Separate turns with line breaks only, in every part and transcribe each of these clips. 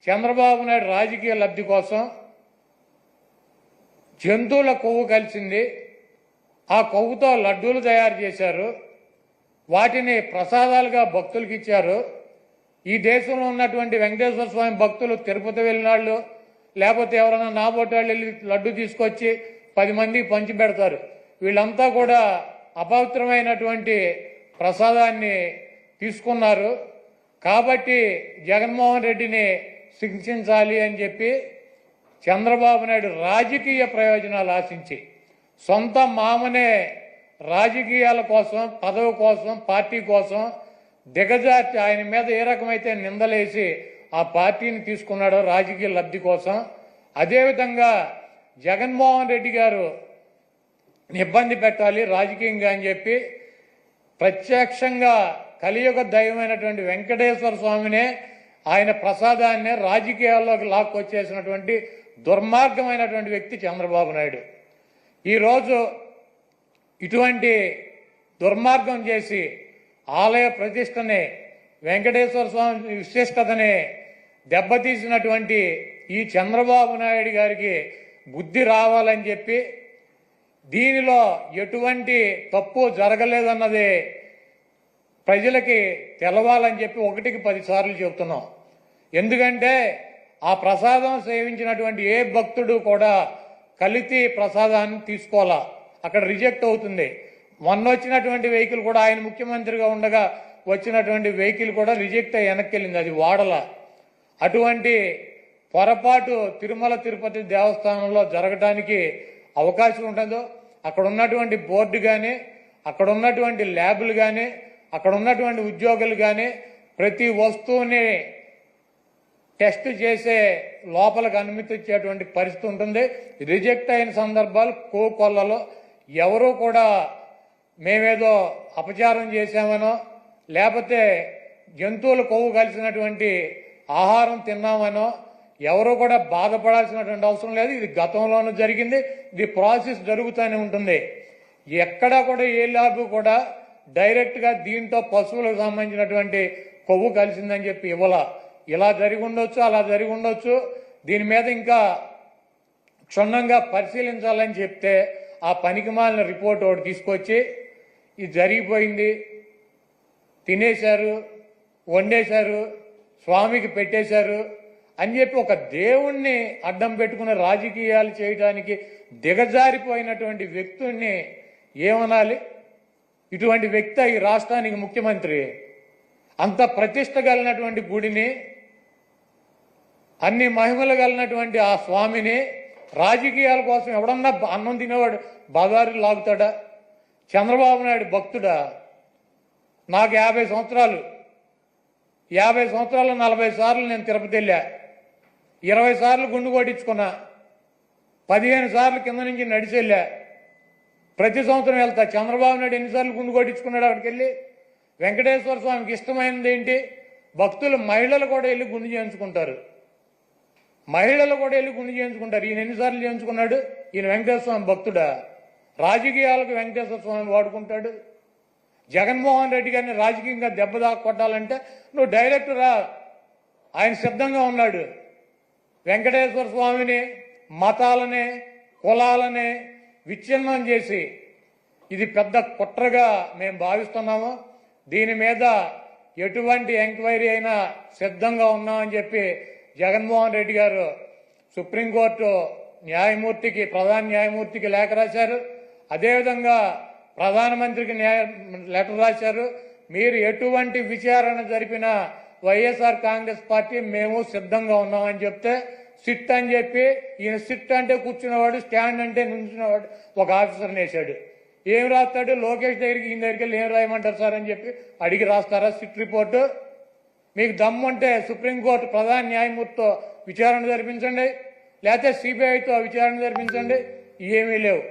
చంద్రబాబు నాయుడు రాజకీయ లబ్ధి కోసం జంతువుల కొవ్వు కలిసింది. ఆ కొవ్వుతో లడ్డూలు తయారు చేశారు. వాటిని ప్రసాదాలుగా భక్తులకు ఇచ్చారు. ఈ దేశంలో ఉన్నటువంటి వెంకటేశ్వర స్వామి భక్తులు తిరుపతి వెళ్ళినాళ్ళు, లేకపోతే ఎవరైనా నాబోటాళ్ళు వెళ్ళి లడ్డు తీసుకొచ్చి 10 మందికి పంచి పెడతారు. వీళ్ళంతా కూడా అపవిత్రమైనటువంటి ప్రసాదాన్ని తీసుకున్నారు. కాబట్టి జగన్మోహన్ రెడ్డిని శిక్షించాలి అని చెప్పి చంద్రబాబు నాయుడు రాజకీయ ప్రయోజనాలు ఆశించి సొంత మామనే రాజకీయాల కోసం, పదవి కోసం, పార్టీ కోసం దిగజార్చి ఆయన మీద ఏ రకమైతే నిందలేసి ఆ పార్టీని తీసుకున్నాడో రాజకీయ లబ్ధి కోసం, అదేవిధంగా జగన్మోహన్ రెడ్డి గారు ఇబ్బంది పెట్టాలి రాజకీయంగా అని చెప్పి ప్రత్యక్షంగా కలియుగ దైవమైనటువంటి వెంకటేశ్వర స్వామినే ఆయన ప్రసాదాన్నే రాజకీయాల్లోకి లాక్కొచ్చేసినటువంటి దుర్మార్గమైనటువంటి వ్యక్తి చంద్రబాబు నాయుడు. ఈరోజు ఇటువంటి దుర్మార్గం చేసి ఆలయ ప్రతిష్టని, వెంకటేశ్వర స్వామి విశిష్టతని దెబ్బతీసినటువంటి ఈ చంద్రబాబు నాయుడు గారికి బుద్ధి రావాలని చెప్పి, దీనిలో ఎటువంటి తప్పు జరగలేదన్నది ప్రజలకి తెలవాలని చెప్పి 1కి 10 సార్లు చెబుతున్నాం. ఎందుకంటే ఆ ప్రసాదం సేవించినటువంటి ఏ భక్తుడు కూడా కల్తీ ప్రసాదాన్ని తీసుకోవాలా, అక్కడ రిజెక్ట్ అవుతుంది. మొన్న వచ్చినటువంటి వెహికల్ కూడా, ఆయన ముఖ్యమంత్రిగా ఉండగా వచ్చినటువంటి వెహికల్ కూడా రిజెక్ట్ అయ్యి వెనక్కి వెళ్ళింది, అది వాడల. అటువంటి పొరపాటు తిరుమల తిరుపతి దేవస్థానంలో జరగడానికి అవకాశం ఉంటుందో, అక్కడ ఉన్నటువంటి బోర్డు కానీ, అక్కడ ఉన్నటువంటి ల్యాబులు కానీ, అక్కడ ఉన్నటువంటి ఉద్యోగులు కానీ ప్రతి వస్తువుని టెస్ట్ చేసే లోపలికి అనుమతి ఇచ్చేటువంటి పరిస్థితి ఉంటుంది. రిజెక్ట్ అయిన సందర్భాలు కోకొల్లలో ఎవరూ కూడా మేమేదో అపచారం చేశామనో, లేకపోతే జంతువులు కొవ్వు కలిసినటువంటి ఆహారం తిన్నామనో ఎవరూ కూడా బాధపడాల్సినటువంటి అవసరం లేదు. ఇది గతంలోనూ జరిగింది, ఇది ప్రాసెస్ జరుగుతూనే ఉంటుంది. ఎక్కడా కూడా ఏ ల్యాబ్ కూడా డైరెక్ట్గా దీంతో పశువులకు సంబంధించినటువంటి కొవ్వు కలిసిందని చెప్పి ఇవ్వాల. ఇలా జరిగి ఉండొచ్చు, అలా జరిగి ఉండొచ్చు. దీని మీద ఇంకా క్షుణ్ణంగా పరిశీలించాలని చెప్తే ఆ పనికిమాలిన రిపోర్ట్ ఒకటి తీసుకొచ్చి ఇది జరిగిపోయింది, తినేశారు, వండేశారు, స్వామికి పెట్టేశారు అని చెప్పి ఒక దేవుణ్ణి అడ్డం పెట్టుకుని రాజకీయాలు చేయడానికి దిగజారిపోయినటువంటి వ్యక్తుల్ని ఏమనాలి? ఇటువంటి వ్యక్తి ఈ రాష్ట్రానికి ముఖ్యమంత్రి. అంత ప్రతిష్ట కలిగినటువంటి గుడిని, అన్ని మహిమలు కలిగినటువంటి ఆ స్వామిని రాజకీయాల కోసం ఎవడన్నా అన్నం తినేవాడు బజారు లాగుతాడా? చంద్రబాబు నాయుడు భక్తుడా? నాకు 50 సంవత్సరాలు, 50 సంవత్సరాలు 40 సార్లు నేను తిరుపతి వెళ్ళా, 20 సార్లు గుండు కొట్టించుకున్నా, 15 సార్లు కింద నుంచి నడిచి వెళ్ళా, ప్రతి సంవత్సరం వెళ్తా. చంద్రబాబు నాయుడు ఎన్నిసార్లు గుండు కొట్టించుకున్నాడు అక్కడికి వెళ్ళి? వెంకటేశ్వర స్వామికి ఇష్టమైనది ఏంటి? భక్తులు, మహిళలు కూడా వెళ్ళి గుండు చేయించుకుంటారు, మహిళలు కూడా వెళ్ళి గుండు చేయించుకుంటారు. ఈయన ఎన్నిసార్లు చేయించుకున్నాడు? ఈయన వెంకటేశ్వర స్వామి భక్తుడా? రాజకీయాలకు వెంకటేశ్వర స్వామి వాడుకుంటాడు. జగన్మోహన్ రెడ్డి గారిని రాజకీయంగా దెబ్బదాకా కొట్టాలంటే నువ్వు డైరెక్ట్ రా, ఆయన సిద్ధంగా ఉన్నాడు. వెంకటేశ్వర స్వామిని, మతాలని, కులాలని విచ్ఛిన్నం చేసి ఇది పెద్ద కుట్రగా మేము భావిస్తున్నాము. దీని మీద ఎటువంటి ఎంక్వైరీ అయినా సిద్ధంగా ఉన్నామని చెప్పి జగన్మోహన్ రెడ్డి గారు సుప్రీంకోర్టు న్యాయమూర్తికి, ప్రధాన న్యాయమూర్తికి లేఖ రాశారు. అదేవిధంగా ప్రధానమంత్రికి లెటర్ రాశారు. మీరు ఎటువంటి విచారణ జరిపినా వైఎస్ఆర్ కాంగ్రెస్ పార్టీ మేము సిద్ధంగా ఉన్నామని చెప్తే సిట్ అని చెప్పి, ఈయన సిట్ అంటే కూర్చున్నవాడు, స్టాండ్ అంటే నుంచున్నవాడు ఒక ఆఫీసర్ని వేశాడు. ఏం రాస్తాడు? లోకేష్ దగ్గరికి, ఈయన దగ్గరికి వెళ్ళి ఏం రాయమంటారు సార్ అని చెప్పి అడిగి రాస్తారా సిట్ రిపోర్టు? మీకు దమ్ముంటే సుప్రీంకోర్టు ప్రధాన న్యాయమూర్తితో విచారణ జరిపించండి, లేకపోతే సిబిఐతో విచారణ జరిపించండి. ఏమీ లేవు.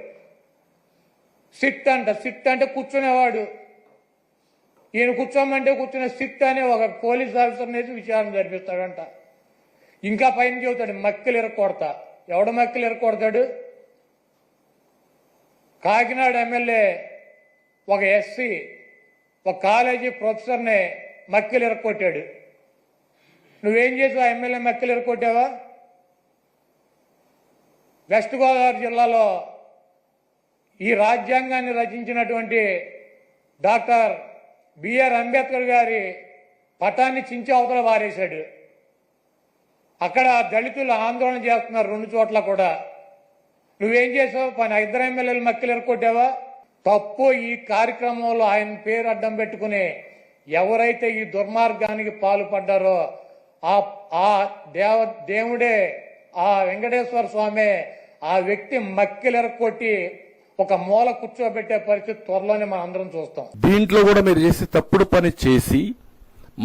సిట్ అంటే కూర్చునేవాడు, ఈయన కూర్చోమంటే కూర్చునే సిట్ అనే ఒక పోలీస్ ఆఫీసర్ని వేసి విచారణ జరిపిస్తాడంట. ఇంకా పైన చెబుతాడు మక్కలు ఇరక్కొడతా. ఎవడ మక్కలు ఇరక్కొడతాడు? కాకినాడ ఎమ్మెల్యే ఒక ఎస్సీ ఒక కాలేజీ ప్రొఫెసర్ని మక్కలు ఇరక్కొట్టాడు. నువ్వేం చేసావు? ఎమ్మెల్యే మెక్కలు ఎరుకొట్టావా? వెస్ట్ గోదావరి జిల్లాలో ఈ రాజ్యాంగాన్ని రచించినటువంటి డాక్టర్ బిఆర్ అంబేద్కర్ గారి పటాన్ని చించి అవతల వారేశాడు. అక్కడ దళితులు ఆందోళన చేస్తున్నారు 2 చోట్ల కూడా. నువ్వేం చేసావు? 2 ఎమ్మెల్యేలు మక్కలు ఎరుకొట్టావా? తప్పు. ఈ కార్యక్రమంలో ఆయన పేరు అడ్డం పెట్టుకుని ఎవరైతే ఈ దుర్మార్గానికి పాల్పడ్డారో ఆ దేవుడే, ఆ వెంకటేశ్వర స్వామి ఆ వ్యక్తి మక్కిలు ఎరక్కొట్టి ఒక మూల కూర్చోబెట్టే పరిస్థితి త్వరలోనే మనం అందరం చూస్తాం.
దీంట్లో కూడా మీరు చేసే తప్పుడు పని చేసి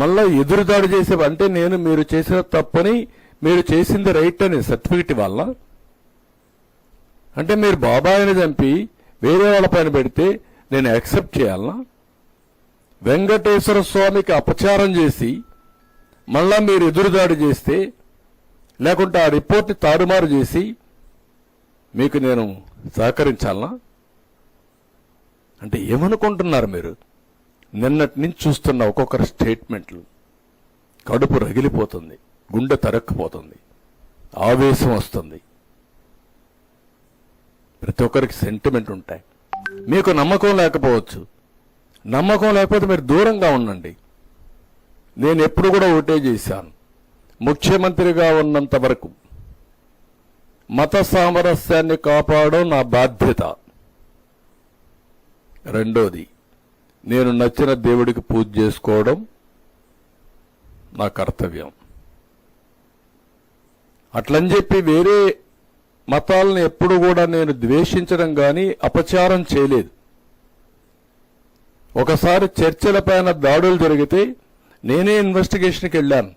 మళ్ళా ఎదురుదాడి చేసే అంటే మీరు చేసిన తప్పని మీరు చేసింది రైట్ అని సర్టిఫికెట్ వల్ల అంటే మీరు బాబాయిని చంపి వేరే వాళ్ళ పైన పెడితే నేను యాక్సెప్ట్ చేయాలనా? వెంకటేశ్వర స్వామికి అపచారం చేసి మళ్ళా మీరు ఎదురుదాడి చేస్తే లేకుంటే ఆ రిపోర్ట్ని తారుమారు చేసి మీకు నేను సహకరించాలనా? అంటే ఏమనుకుంటున్నారు మీరు? నిన్నటి నుంచి చూస్తున్న ఒక్కొక్కరి స్టేట్మెంట్లు కడుపు రగిలిపోతుంది, గుండె తరక్కుపోతుంది, ఆవేశం వస్తుంది. ప్రతి ఒక్కరికి సెంటిమెంట్ ఉంటాయి. మీకు నమ్మకం లేకపోవచ్చు. నమ్మకం లేకపోతే మీరు దూరంగా ఉండండి. నేను ఎప్పుడు కూడా ఒకటే చేశాను. ముఖ్యమంత్రిగా ఉన్నంత వరకు మత సామరస్యాన్ని కాపాడడం నా బాధ్యత. రెండోది, నేను నచ్చిన దేవుడికి పూజ చేసుకోవడం నా కర్తవ్యం. అట్లని చెప్పి వేరే మతాలను ఎప్పుడు కూడా నేను ద్వేషించడం గాని అపచారం చేయలేదు. ఒకసారి చర్చిలపైన దాడులు జరిగితే నేనే ఇన్వెస్టిగేషన్కి వెళ్ళాను.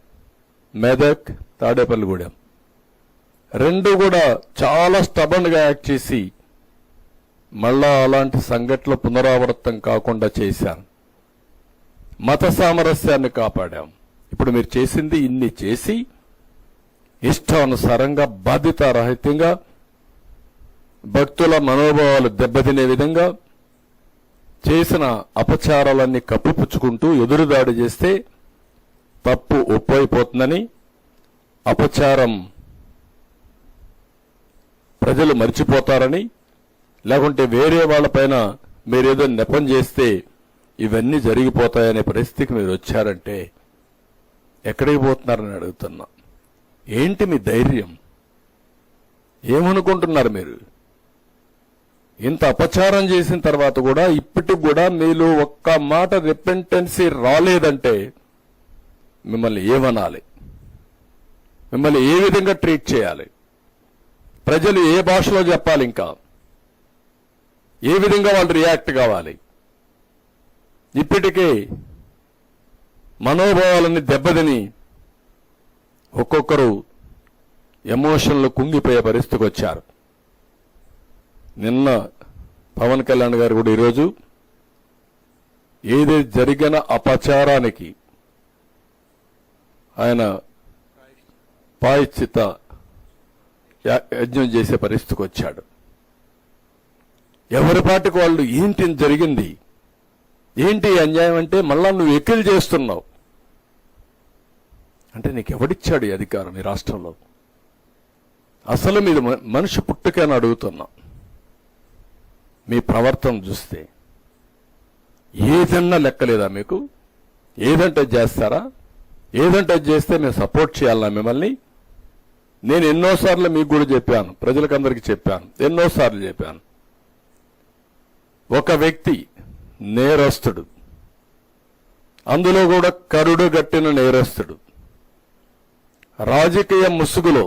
మెదక్, తాడేపల్లిగూడెం 2 కూడా చాలా స్టబన్ గా యాక్ట్ చేసి మళ్ళా అలాంటి సంఘటనలు పునరావృతం కాకుండా చేశాను. మత సామరస్యాన్ని కాపాడాం. ఇప్పుడు మీరు చేసింది ఇన్ని చేసి ఇష్టానుసారంగా బాధ్యతారహితంగా భక్తుల మనోభావాలు దెబ్బతినే విధంగా చేసిన అపచారాలన్నీ కప్పిపుచ్చుకుంటూ ఎదురుదాడి చేస్తే తప్పు ఒప్పైపోతుందని, అపచారం ప్రజలు మర్చిపోతారని, లేకుంటే వేరే వాళ్లపైన మీరేదో నెపం చేస్తే ఇవన్నీ జరిగిపోతాయనే పరిస్థితికి మీరు వచ్చారంటే ఎక్కడికి పోతున్నారని అడుగుతున్నా. ఏంటి మీ ధైర్యం? ఏమనుకుంటున్నారు మీరు? ఇంత అపచారం చేసిన తర్వాత కూడా ఇప్పటికి కూడా మీలో ఒక్క మాట రిపెంటెన్సీ రాలేదంటే మిమ్మల్ని ఏమనాలి? మిమ్మల్ని ఏ విధంగా ట్రీట్ చేయాలి? ప్రజలు ఏ భాషలో చెప్పాలి? ఇంకా ఏ విధంగా వాళ్ళు రియాక్ట్ కావాలి? ఇప్పటికే మనోభావాలన్నీ దెబ్బతిని ఒక్కొక్కరు ఎమోషన్లు కుంగిపోయే పరిస్థితికి వచ్చారు. నిన్న పవన్ కళ్యాణ్ గారు కూడా ఈరోజు ఏది జరిగిన అపచారానికి ఆయన ప్రాయశ్చిత్త యజ్ఞం చేసే పరిస్థితికి వచ్చాడు. ఎవరి పాటికి వాళ్ళు ఏంటి జరిగింది, ఏంటి అన్యాయం అంటే మళ్ళా నువ్వు ఎక్కిలు చేస్తున్నావు అంటే నీకు ఎవడిచ్చాడు ఈ అధికారం ఈ రాష్ట్రంలో? అసలు మీరు మనిషి పుట్టుకని అడుగుతున్నా. మీ ప్రవర్తన చూస్తే ఏదన్నా లెక్కలేదా మీకు? ఏదంటే చేస్తారా? ఏదంటే చేస్తే మేము సపోర్ట్ చేయాలన్నా మిమ్మల్ని? నేను ఎన్నోసార్లు మీకు కూడా చెప్పాను, ప్రజలకందరికీ చెప్పాను, ఎన్నోసార్లు చెప్పాను. ఒక వ్యక్తి నేరస్తుడు, అందులో కూడా కరుడు గట్టిన నేరస్తుడు, రాజకీయ ముసుగులో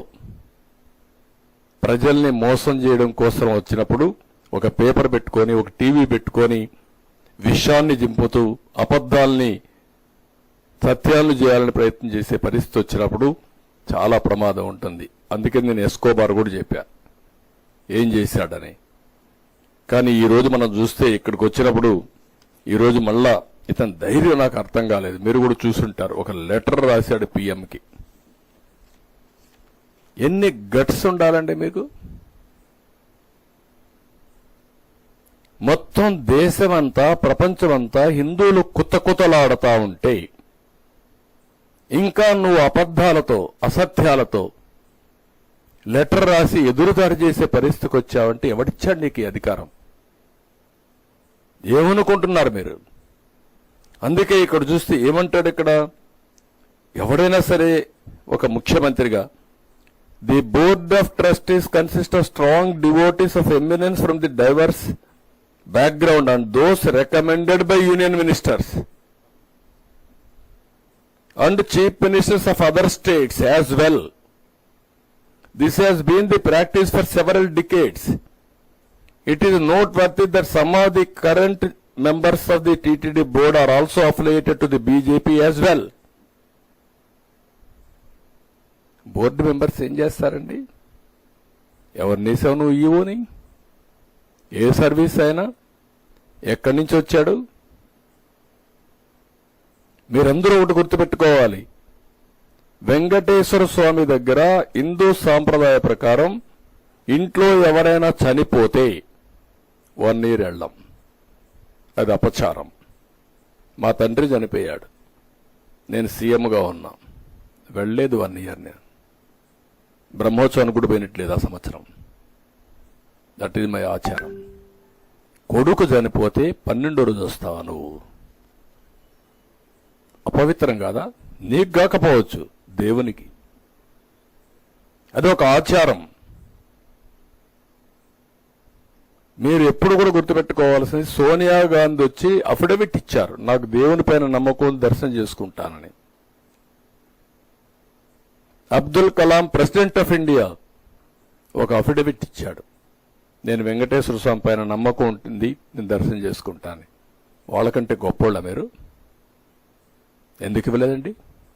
ప్రజల్ని మోసం చేయడం కోసం వచ్చినప్పుడు ఒక పేపర్ పెట్టుకొని, ఒక టీవీ పెట్టుకొని విషాన్ని దింపుతూ అబద్ధాల్ని సత్యాలను చేయాలని ప్రయత్నం చేసే పరిస్థితి వచ్చినప్పుడు చాలా ప్రమాదం ఉంటుంది. అందుకని నేను ఎస్కోబార్ కూడా చెప్పా ఏం చేశాడని. కానీ ఈ రోజు మనం చూస్తే ఇక్కడికి వచ్చినప్పుడు ఈరోజు మళ్ళా ఇతని ధైర్యం నాకు అర్థం కాలేదు. మీరు కూడా చూసుంటారు, ఒక లెటర్ రాశాడు పీఎంకి. ఎన్ని గట్స్ ఉండాలండి మీకు? మొత్తం దేశమంతా ప్రపంచమంతా హిందువులు కుతకుతలాడుతా ఉంటే ఇంకా నువ్వు అబద్ధాలతో అసత్యాలతో లెటర్ రాసి ఎదురుదాడి చేసే పరిస్థితికి వచ్చావంటే ఎవడిచ్చాడు నీకు ఈ అధికారం? ఏమనుకుంటున్నారు మీరు? అందుకే ఇక్కడ చూస్తే ఏమంటాడు ఇక్కడ, ఎవడైనా సరే ఒక ముఖ్యమంత్రిగా, the board of trustees consist of strong devotees of eminence from the divorce background and those recommended by union ministers and chief ministers of other states as well. This has been the practice for several decades. It is noteworthy that some of the current members of the TTD board are also affiliated to the BJP as well. Board members ఏం చేస్తారండి? ఎవరినేసావు నువ్వు ఈవోని? ఏ service అయినా ఎక్కడి నుంచి వచ్చాడు? మీరందరూ ఒకటి గుర్తుపెట్టుకోవాలి, వెంకటేశ్వర స్వామి దగ్గర హిందూ సాంప్రదాయ ప్రకారం ఇంట్లో ఎవరైనా చనిపోతే 1 year వెళ్ళం, అది అపచారం. మా తండ్రి చనిపోయాడు, నేను సీఎంగా ఉన్నా, వెళ్ళలేదు 1 year. నేను బ్రహ్మోత్సవానికి కూడా పోయినట్లేదు ఆ సంవత్సరం. దట్ ఈజ్ మై ఆచారం. కొడుకు చనిపోతే 12వ రోజు వస్తావా నువ్వు? అపవిత్రం కాదా? నీకు కాకపోవచ్చు, దేవునికి. అది ఒక ఆచారం. మీరు ఎప్పుడు కూడా గుర్తుపెట్టుకోవాల్సింది, సోనియా గాంధీ వచ్చి అఫిడవిట్ ఇచ్చారు, నాకు దేవుని పైన నమ్మకం, దర్శనం చేసుకుంటానని. Abdul Kalam president of India ఒక అఫిడవిట్ ఇచ్చాడు, నేను వెంకటేశ్వర స్వామి పైన నమ్మకం ఉంటుంది, నేను దర్శనం చేసుకుంటాను. వాళ్ళకంటే గొప్పోళ్ళ మీరు? ఎందుకు ఇవ్వలేదండి?